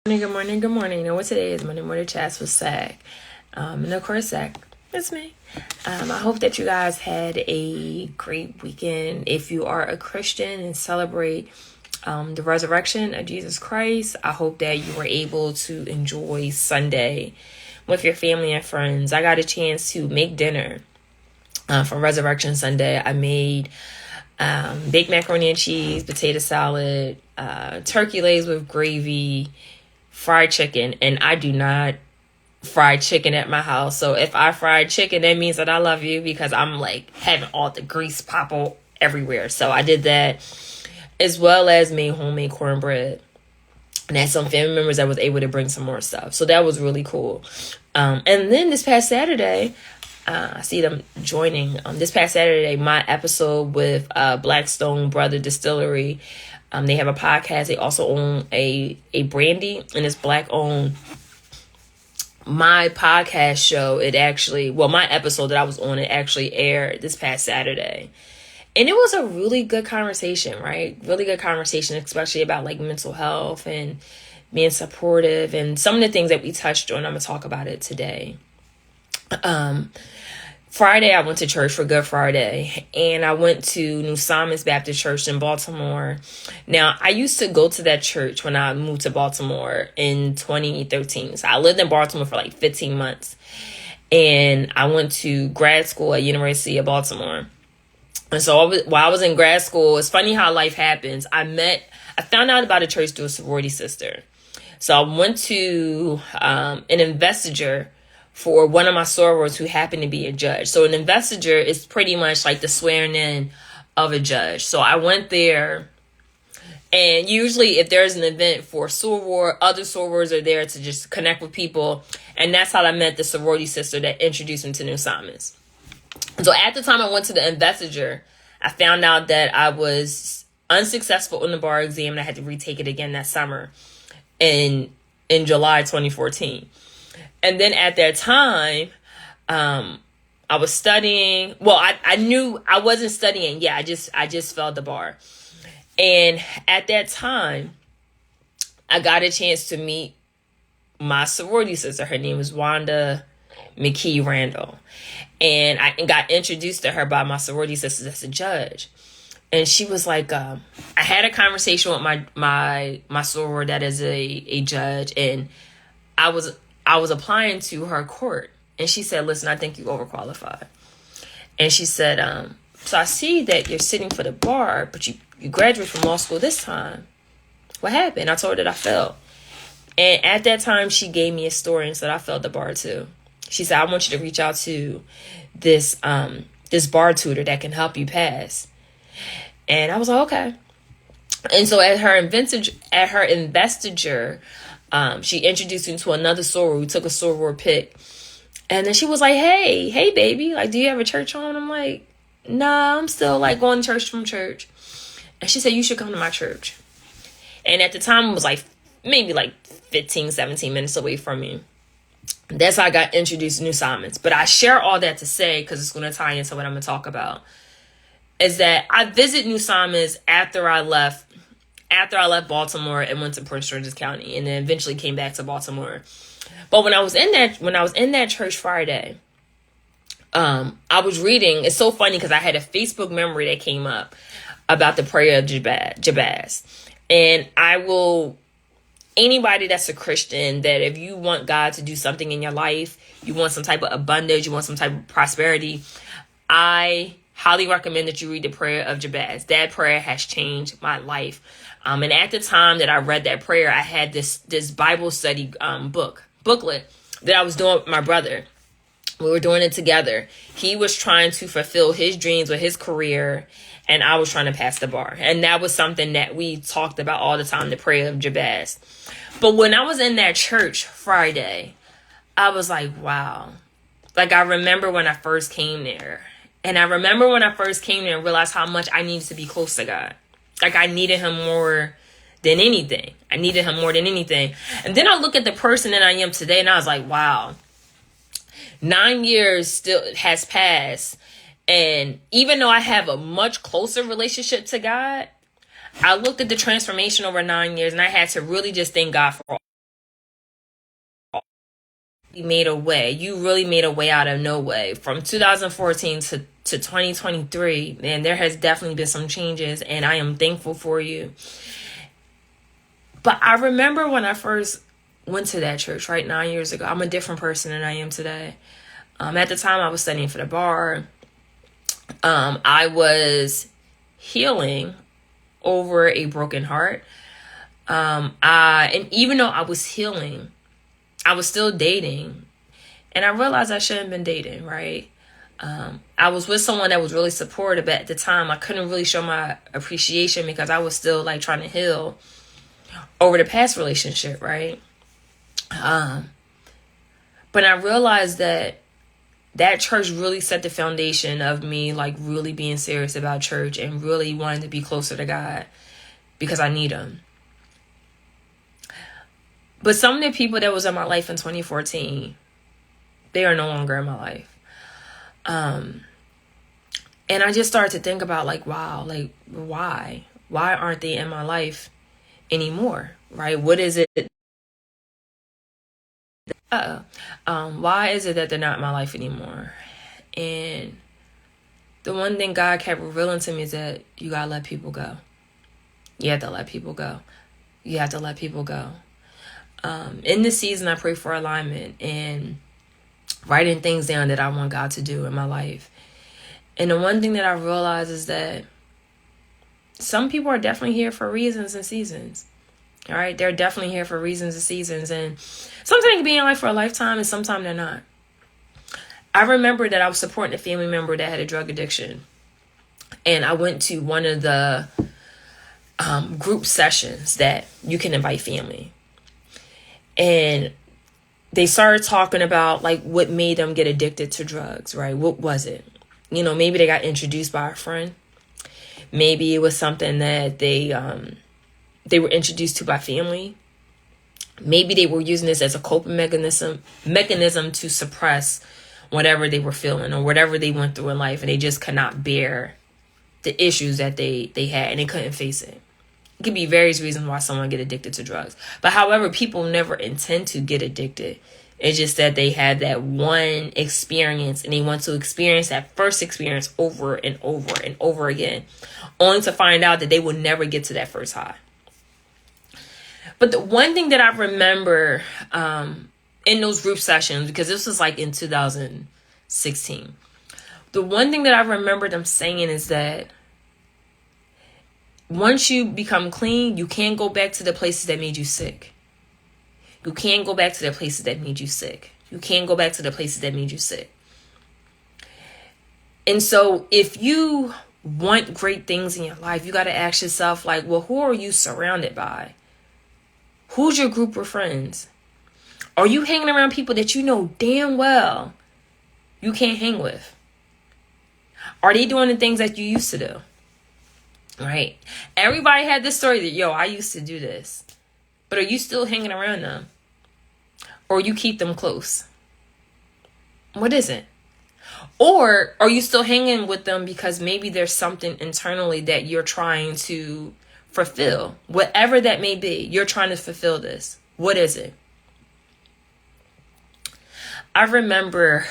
Good morning, good morning. You know what today is? Monday Morning Chats with Zach. And of course, Zach, it's me. I hope that you guys had a great weekend. If you are a Christian and celebrate the resurrection of Jesus Christ, I hope that you were able to enjoy Sunday with your family and friends. I got a chance to make dinner for Resurrection Sunday. I made baked macaroni and cheese, potato salad, turkey legs with gravy, fried chicken. And I do not fry chicken at my house. So if I fried chicken, that means that I love you, because I'm like having all the grease pop everywhere. So I did that, as well as made homemade cornbread. And had some family members that was able to bring some more stuff. So that was really cool. And then this past Saturday, I see them joining. This past Saturday, my episode with Blackstone Brother Distillery. They have a podcast. They also own a brandy, and it's Black owned. My podcast show, my episode that I was on, it actually aired this past Saturday. And it was a really good conversation, right? Really good conversation, especially about like mental health and being supportive and some of the things that we touched on. I'm going to talk about it today. Friday, I went to church for Good Friday, and I went to New Simons Baptist Church in Baltimore. Now, I used to go to that church when I moved to Baltimore in 2013. So I lived in Baltimore for like 15 months, and I went to grad school at University of Baltimore. And so while I was in grad school, it's funny how life happens. I found out about a church through a sorority sister. So I went to an investiture for one of my sorors who happened to be a judge. So an investiture is pretty much like the swearing in of a judge. So I went there, and usually if there's an event for a soror, other sorors are there to just connect with people. And that's how I met the sorority sister that introduced me to New Simons. So at the time I went to the investiture, I found out that I was unsuccessful in the bar exam, and I had to retake it again that summer in July 2014. And then at that time, I was studying. Well, I knew I wasn't studying. Yeah, I just failed the bar. And at that time, I got a chance to meet my sorority sister. Her name was Wanda McKee Randall. And I got introduced to her by my sorority sister as a judge. And she was like, I had a conversation with my soror that is a judge, and I was applying to her court, and she said, listen, I think you overqualified. And she said, so I see that you're sitting for the bar, but you graduated from law school this time. What happened? I told her that I failed. And at that time, she gave me a story and said, I failed the bar too. She said, I want you to reach out to this bar tutor that can help you pass. And I was like, okay. And so at her investiture, she introduced me to another soror who took a soror pick. And then she was like, hey, baby, like, do you have a church home? I'm like, nah, I'm still like going to church from church. And she said, you should come to my church. And at the time, it was like maybe like 15, 17 minutes away from me. That's how I got introduced to New Simons. But I share all that to say, because it's going to tie into what I'm going to talk about, is that I visited New Simons after I left Baltimore and went to Prince George's County, and then eventually came back to Baltimore. But when I was in that church Friday, I was reading. It's so funny because I had a Facebook memory that came up about the prayer of Jabez. And anybody that's a Christian, that if you want God to do something in your life, you want some type of abundance, you want some type of prosperity, I highly recommend that you read the prayer of Jabez. That prayer has changed my life. And at the time that I read that prayer, I had this Bible study booklet that I was doing with my brother. We were doing it together. He was trying to fulfill his dreams with his career, and I was trying to pass the bar. And that was something that we talked about all the time, the prayer of Jabez. But when I was in that church Friday, I was like, wow. Like, I remember when I first came there. And I remember when I first came there and realized how much I needed to be close to God. Like, I needed him more than anything. And then I look at the person that I am today, and I was like, wow. 9 years still has passed. And even though I have a much closer relationship to God, I looked at the transformation over 9 years, and I had to really just thank God for made a way. You really made a way out of no way. From 2014 to 2023, and there has definitely been some changes, and I am thankful for you. But I remember when I first went to that church, right, 9 years ago. I'm a different person than I am today. At the time, I was studying for the bar. I was healing over a broken heart. And even though I was healing, I was still dating. And I realized I shouldn't have been dating, right? I was with someone that was really supportive, but at the time, I couldn't really show my appreciation because I was still like trying to heal over the past relationship, right? But I realized that church really set the foundation of me like really being serious about church and really wanting to be closer to God because I need him. But some of the people that was in my life in 2014, they are no longer in my life. And I just started to think about like, wow, like why aren't they in my life anymore? Right? What is it? Why is it that they're not in my life anymore? And the one thing God kept revealing to me is that you gotta let people go. You have to let people go. You have to let people go. In this season, I pray for alignment and writing things down that I want God to do in my life. And the one thing that I realize is that some people are definitely here for reasons and seasons. All right, they're definitely here for reasons and seasons. And sometimes they can be in life for a lifetime and sometimes they're not. I remember that I was supporting a family member that had a drug addiction. And I went to one of the group sessions that you can invite family. And they started talking about like what made them get addicted to drugs, right? What was it? You know, maybe they got introduced by a friend. Maybe it was something that they were introduced to by family. Maybe they were using this as a coping mechanism to suppress whatever they were feeling or whatever they went through in life, and they just could not bear the issues that they had and they couldn't face it. It could be various reasons why someone get addicted to drugs. But however, people never intend to get addicted. It's just that they had that one experience and they want to experience that first experience over and over and over again, only to find out that they will never get to that first high. But the one thing that I remember in those group sessions, because this was like in 2016, the one thing that I remember them saying is that once you become clean, you can't go back to the places that made you sick. You can't go back to the places that made you sick. You can't go back to the places that made you sick. And so if you want great things in your life, you got to ask yourself, like, well, who are you surrounded by? Who's your group of friends? Are you hanging around people that you know damn well you can't hang with? Are they doing the things that you used to do? Right? Everybody had this story that, yo, I used to do this. But are you still hanging around them? Or you keep them close? What is it? Or are you still hanging with them because maybe there's something internally that you're trying to fulfill? Whatever that may be, you're trying to fulfill this. What is it? I remember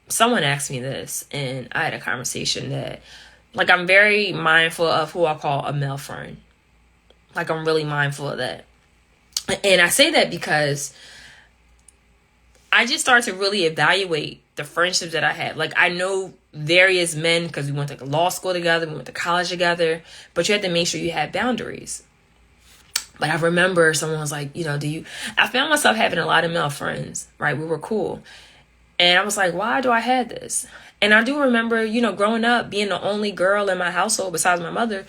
someone asked me this, and I had a conversation that, like, I'm very mindful of who I call a male friend. Like, I'm really mindful of that. And I say that because I just started to really evaluate the friendships that I had. Like, I know various men because we went to law school together, we went to college together, but you had to make sure you had boundaries. But I remember someone was like, you know, I found myself having a lot of male friends, right? We were cool. And I was like, why do I have this? And I do remember, you know, growing up, being the only girl in my household besides my mother,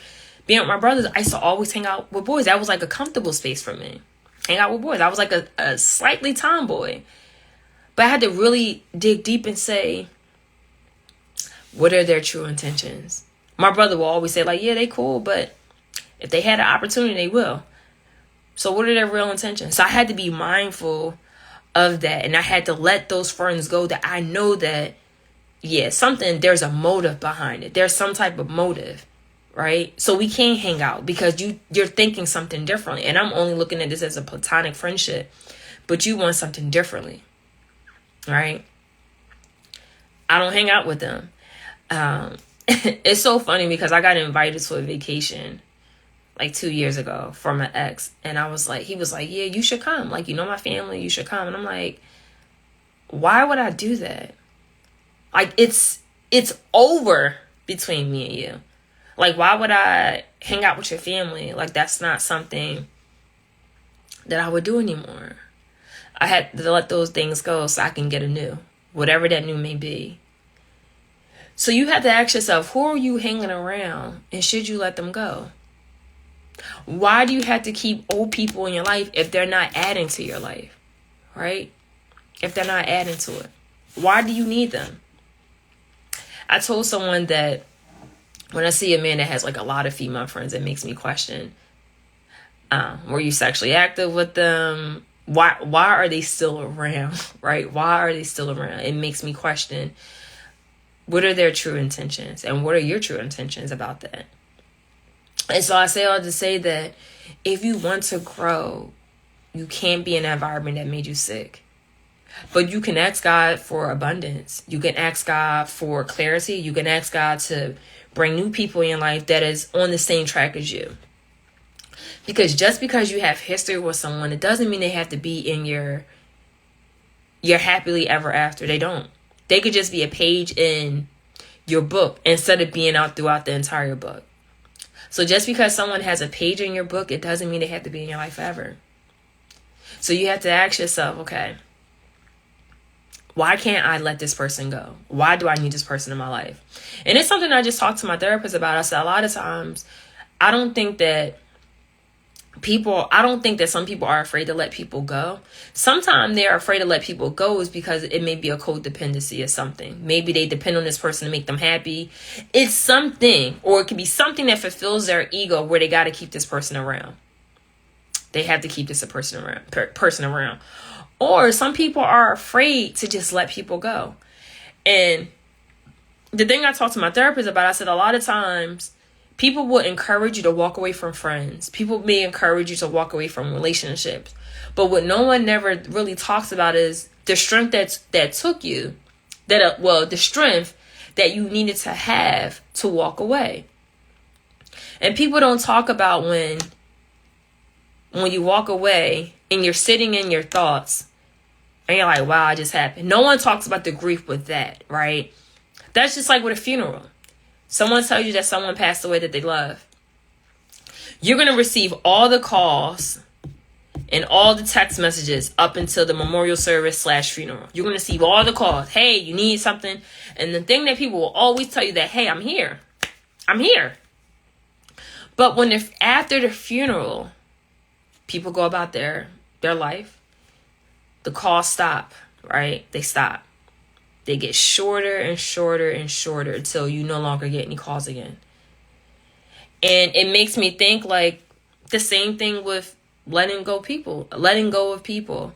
being with my brothers, I used to always hang out with boys. That was like a comfortable space for me. Hang out with boys. I was like a slightly tomboy. But I had to really dig deep and say, what are their true intentions? My brother will always say, like, yeah, they cool, but if they had an opportunity, they will. So what are their real intentions? So I had to be mindful of that. And I had to let those friends go that I know that, yeah, there's a motive behind it. There's some type of motive, right? So we can't hang out because you're thinking something differently. And I'm only looking at this as a platonic friendship, but you want something differently, right? I don't hang out with them. It's so funny because I got invited to a vacation like 2 years ago from an ex. And he was like, yeah, you should come. Like, you know, my family, you should come. And I'm like, why would I do that? Like, it's over between me and you. Like, why would I hang out with your family? Like, that's not something that I would do anymore. I had to let those things go so I can get a new, whatever that new may be. So you have to ask yourself, who are you hanging around, and should you let them go? Why do you have to keep old people in your life if they're not adding to your life, right? If they're not adding to it, why do you need them? I told someone that when I see a man that has like a lot of female friends, it makes me question, were you sexually active with them? Why are they still around, right? Why are they still around? It makes me question, what are their true intentions? And what are your true intentions about that? And so I say all to say that if you want to grow, you can't be in an environment that made you sick. But you can ask God for abundance. You can ask God for clarity. You can ask God to bring new people in your life that is on the same track as you. Because just because you have history with someone, it doesn't mean they have to be in your happily ever after. They don't. They could just be a page in your book instead of being out throughout the entire book. So just because someone has a page in your book, it doesn't mean they have to be in your life forever. So you have to ask yourself, okay, why can't I let this person go? Why do I need this person in my life? And it's something I just talked to my therapist about. I said, a lot of times, I don't think that some people are afraid to let people go. Sometimes they're afraid to let people go is because it may be a codependency or something. Maybe they depend on this person to make them happy. It's something, or it could be something that fulfills their ego where they got to keep this person around. They have to keep this person around. Or some people are afraid to just let people go. And the thing I talked to my therapist about, I said a lot of times people will encourage you to walk away from friends. People may encourage you to walk away from relationships. But what no one never really talks about is the strength that took you, the strength that you needed to have to walk away. And people don't talk about when you walk away and you're sitting in your thoughts and you're like, wow, it just happened. No one talks about the grief with that, right? That's just like with a funeral. Someone tells you that someone passed away that they love. You're going to receive all the calls and all the text messages up until the memorial service / funeral. You're going to receive all the calls. Hey, you need something. And the thing that people will always tell you that, hey, I'm here. I'm here. But after the funeral, people go about their life, the calls stop, right? They stop. They get shorter and shorter and shorter until you no longer get any calls again. And it makes me think like the same thing with letting go of people.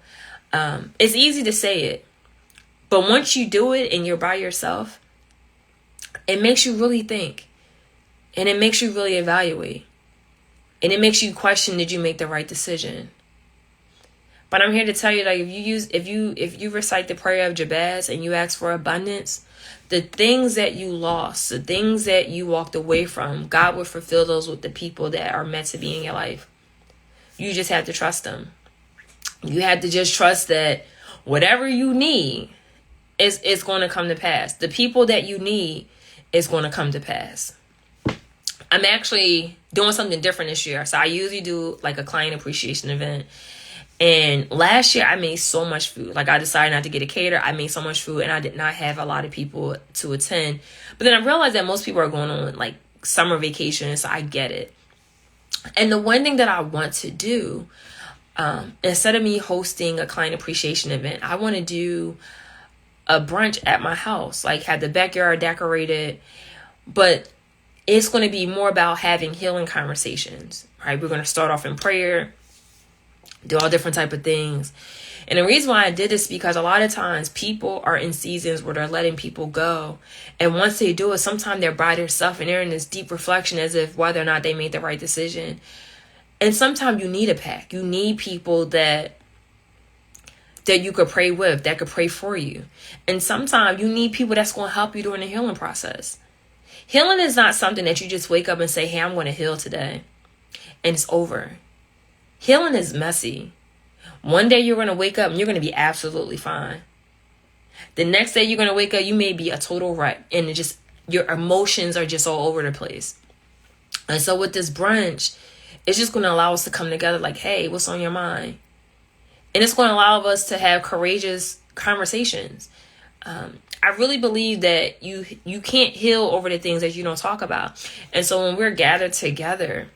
It's easy to say it, but once you do it and you're by yourself, it makes you really think, and it makes you really evaluate, and it makes you question, did you make the right decision? But I'm here to tell you that if you recite the prayer of Jabez and you ask for abundance, the things that you lost, the things that you walked away from, God will fulfill those with the people that are meant to be in your life. You just have to trust them. You have to just trust that whatever you need is going to come to pass. The people that you need is going to come to pass. I'm actually doing something different this year. So I usually do like a client appreciation event. And last year I made so much food. Like I decided not to get a caterer. I made so much food and I did not have a lot of people to attend. But then I realized that most people are going on like summer vacation. So I get it. And the one thing that I want to do, instead of me hosting a client appreciation event, I want to do a brunch at my house. Like have the backyard decorated. But it's going to be more about having healing conversations. Right? We're going to start off in prayer. do all different type of things. And the reason why I did this is because a lot of times people are in seasons where they're letting people go. And once they do it, sometimes they're by themselves and they're in this deep reflection as if whether or not they made the right decision. And sometimes you need a pack. You need people that you could pray with, that could pray for you. And sometimes you need people that's going to help you during the healing process. Healing is not something that you just wake up and say, hey, I'm going to heal today, and it's over. Healing is messy. One day you're going to wake up and you're going to be absolutely fine. The next day you're going to wake up, you may be a total wreck, and your emotions are just all over the place. And so with this brunch, it's just going to allow us to come together like, hey, what's on your mind? And it's going to allow us to have courageous conversations. I really believe that you can't heal over the things that you don't talk about. And so when we're gathered together,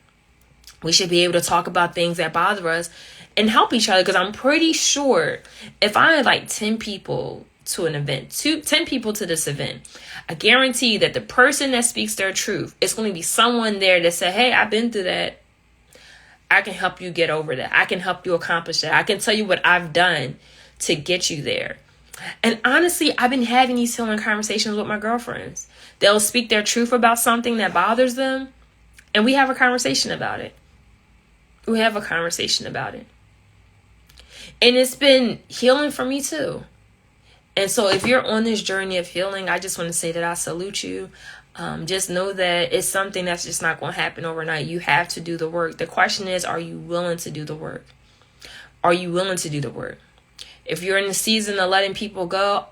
we should be able to talk about things that bother us and help each other. Because I'm pretty sure if I invite 10 people to an event, 10 people to this event, I guarantee that the person that speaks their truth, it's going to be someone there that say, hey, I've been through that. I can help you get over that. I can help you accomplish that. I can tell you what I've done to get you there. And honestly, I've been having these healing conversations with my girlfriends. They'll speak their truth about something that bothers them, and we have a conversation about it. We have a conversation about it. And it's been healing for me too. And so if you're on this journey of healing, I just want to say that I salute you. Just know that it's something that's just not going to happen overnight. You have to do the work. The question is, are you willing to do the work? Are you willing to do the work? If you're in the season of letting people go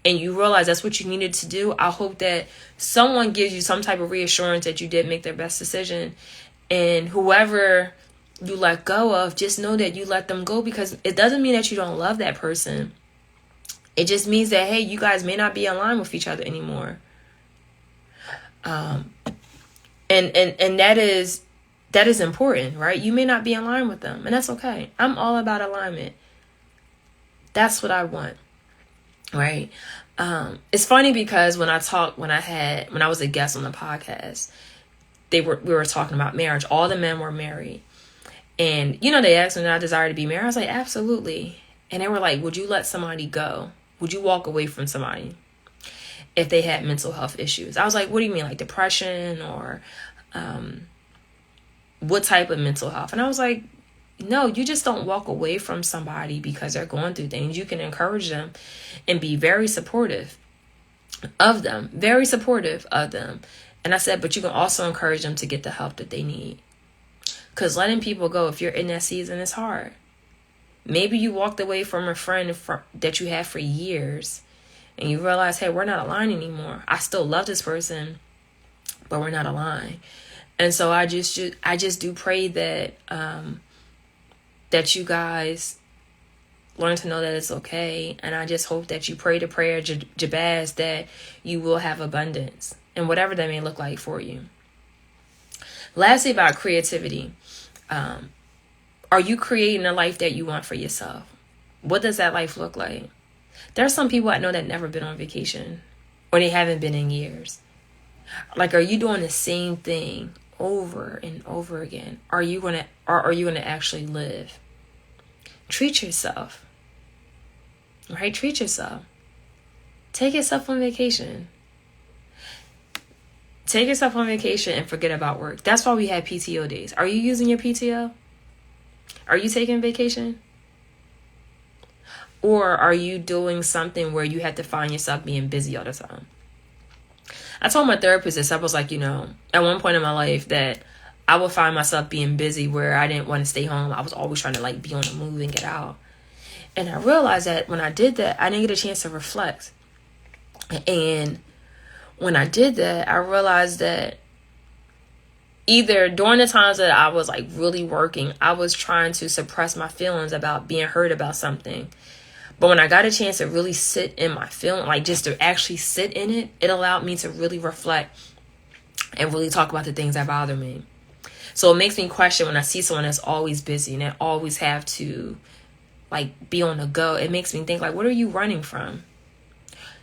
and you realize that's what you needed to do, I hope that someone gives you some type of reassurance that you did make their best decision. And whoever you let go of, just know that you let them go, because it doesn't mean that you don't love that person. It just means that, hey, you guys may not be aligned with each other anymore. And that is important, right? You may not be in line with them, and that's okay. I'm all about alignment. That's what I want, right? It's funny because when I was a guest on the podcast, we were talking about marriage. All the men were married, and they asked me, did I desire to be married? I was like, absolutely. And they were like, would you let somebody go? Would you walk away from somebody if they had mental health issues? I was like, what do you mean, like depression or what type of mental health? And I was like, no, you just don't walk away from somebody because they're going through things. You can encourage them and be very supportive of them, And I said, but you can also encourage them to get the help that they need. Because letting people go, if you're in that season, is hard. Maybe you walked away from a friend that you had for years, and you realize, hey, we're not aligned anymore. I still love this person, but we're not aligned. And so I just do pray that that you guys learn to know that it's okay. And I just hope that you pray the prayer Jabez, that you will have abundance and whatever that may look like for you. Lastly, about creativity. Are you creating a life that you want for yourself? What does that life look like? There are some people I know that never been on vacation, or they haven't been in years. Like, are you doing the same thing over and over again? Are you gonna actually live? Treat yourself. Right? Treat yourself. Take yourself on vacation. Take yourself on vacation and forget about work. That's why we have PTO days. Are you using your PTO? Are you taking vacation? Or are you doing something where you have to find yourself being busy all the time? I told my therapist this. I was like, at one point in my life that I would find myself being busy where I didn't want to stay home. I was always trying to be on the move and get out. And I realized that when I did that, I didn't get a chance to reflect. And when I did that, I realized that either during the times that I was really working, I was trying to suppress my feelings about being hurt about something. But when I got a chance to really sit in my feeling, just to actually sit in it, it allowed me to really reflect and really talk about the things that bother me. So it makes me question when I see someone that's always busy and they always have to be on the go. It makes me think what are you running from?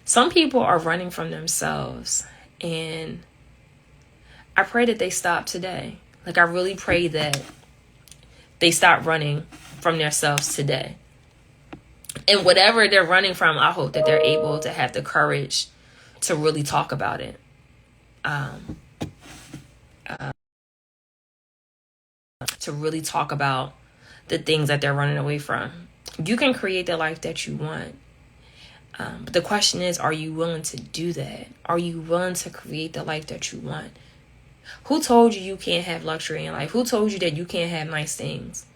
Some people are running from themselves, and I pray that they stop today. I really pray that they stop running from themselves today. And whatever they're running from, I hope that they're able to have the courage to really talk about it. To really talk about the things that they're running away from. You can create the life that you want. But the question is, are you willing to do that? Are you willing to create the life that you want? Who told you you can't have luxury in life? Who told you that you can't have nice things?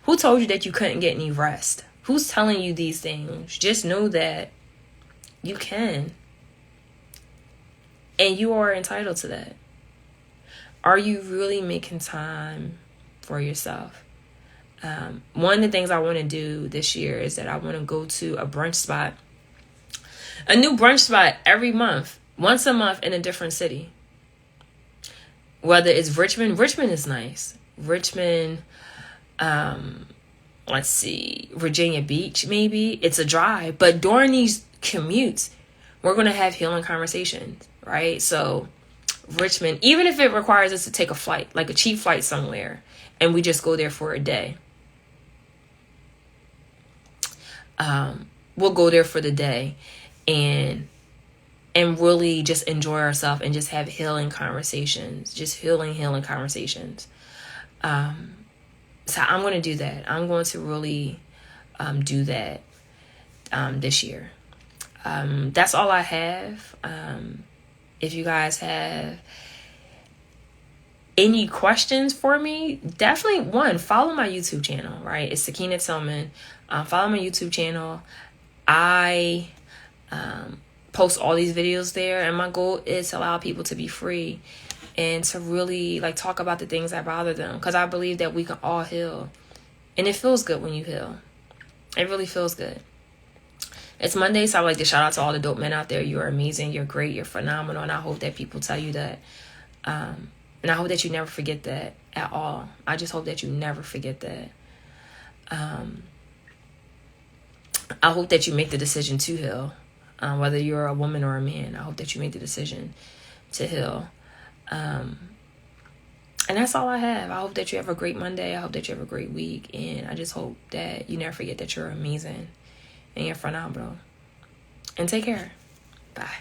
Who told you that you couldn't get any rest? Who's telling you these things? Just know that you can. And you are entitled to that. Are you really making time for yourself? One of the things I want to do this year is that I want to go to a brunch spot. A new brunch spot every month. Once a month in a different city. Whether it's Richmond. Richmond is nice. Richmond, let's see, Virginia Beach maybe. It's a drive. But during these commutes, we're going to have healing conversations, right? So Richmond, even if it requires us to take a flight, like a cheap flight somewhere, and we just go there for a day. We'll go there for the day and really just enjoy ourselves and just have healing conversations, just healing conversations. So I'm going to do that. I'm going to really do that this year. That's all I have. If you guys have any questions for me, definitely follow my YouTube channel, right? It's Sakina Tillman. Follow my YouTube channel. I post all these videos there, and my goal is to allow people to be free and to really like talk about the things that bother them, because I believe that we can all heal, and it feels good when you heal. It really feels good. It's Monday, so I would like to shout out to all the dope men out there. You're amazing, you're great, you're phenomenal, and I hope that people tell you that. And I hope that you never forget that at all. I just hope that you never forget that. I hope that you make the decision to heal. Whether you're a woman or a man, I hope that you make the decision to heal. And that's all I have. I hope that you have a great Monday. I hope that you have a great week. And I just hope that you never forget that you're amazing and you're phenomenal. And take care. Bye.